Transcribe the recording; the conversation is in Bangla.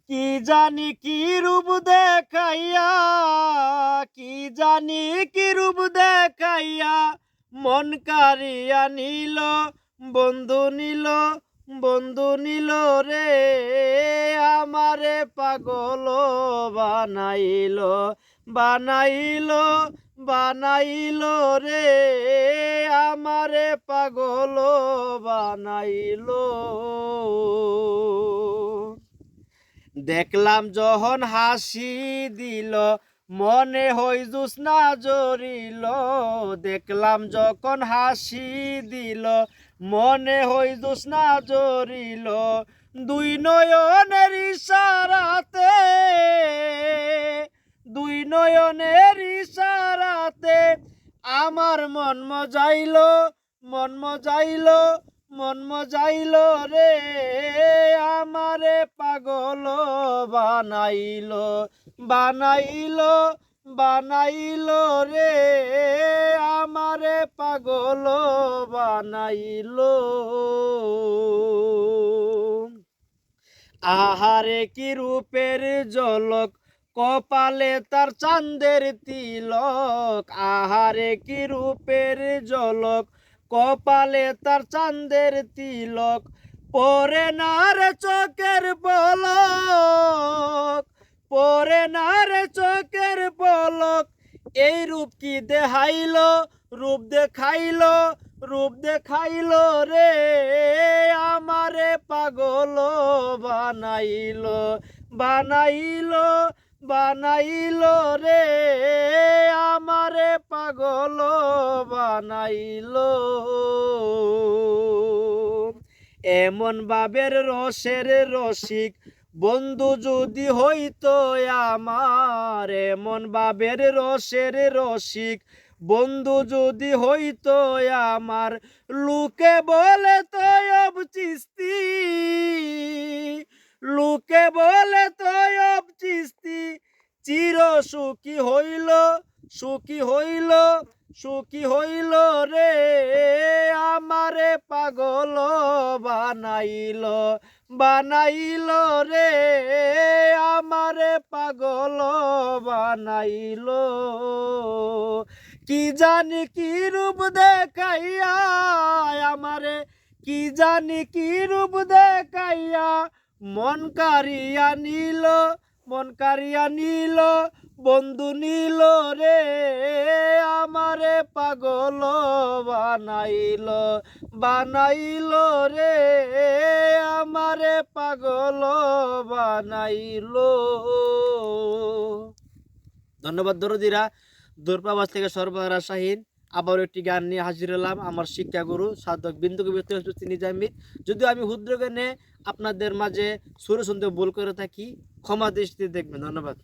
কি জানি কি রূপ দেখাইয়া, কি জানি কি রূপ দেখাইয়া, মন কারিয়া নিল, বন্ধু নিল, বন্ধু নিল রে, আমারে পাগল বানাইল, বানাইল, বানাইল রে, আমারে পাগল বানাইল। দেখলাম যখন হাসি দিল, মনে হই জোছনা জড়িল, দেখলাম যখন হাসি দিল, মনে হই জোছনা জড়িল, দুই নয়নের ইশারাতে, দুই নয়নের ইশারাতে, আমার মন মজাইল, মন মজাইল, মন মজাইল রে, আমারে পাগল বানাইল, বানাইল, বানাইল রে, আমারে পাগল বানাইল। আহারে কি রূপের ঝলক, কপালে তার চাঁদের তিলক, আহারে কি রূপের ঝলক, কপালে তার চাঁদের তিলক, পরে না রে চোখের পলক, পরে না রে চোখের পলক, এই রূপ কি দেখাইল, রূপ দেখাইল, রূপ দেখাইল রে, আমারে পাগল বানাইল, বানাইল, বানাইল রে, আমারে পাগল বানাইল। এমন বাবের রসের রসিক বন্ধু যদি হইতো আমার, এমন বাবের রসের রসিক বন্ধু যদি হইতো আমার, লোকে বলে তয়ব চিস্তি, লোকে বলে তয়ব চিস্তি, চির সুখী হইল, সুখী হইল, সুখী হইল রে, আমারে পাগল বানাইল, বানাইল রে, আমারে পাগল বানাইল। কি জানি কি রূপ দেখাইয়া আমারে, কি জানি কি রূপ দেখাইয়া, মন কারিয়া নিল, মন কারিয়া নিল, বন্ধু নিল রে, আমারে পাগল বানাইল, বানাইল রে, আমারে পাগল বানাইল। ধন্যবাদ দরদিরা। দূরপ্রবাস থেকে সর্বহারা শাহীন আবার একটি গান নিয়ে হাজির হলাম, আমার শিক্ষাগুরু সাধক বিন্দু কবি নিজামিত। যদিও আমি হুদ্র গানে আপনাদের মাঝে সুর শুনতে ভুল করে থাকি, ক্ষমা দৃষ্টিতে দেখবেন। ধন্যবাদ।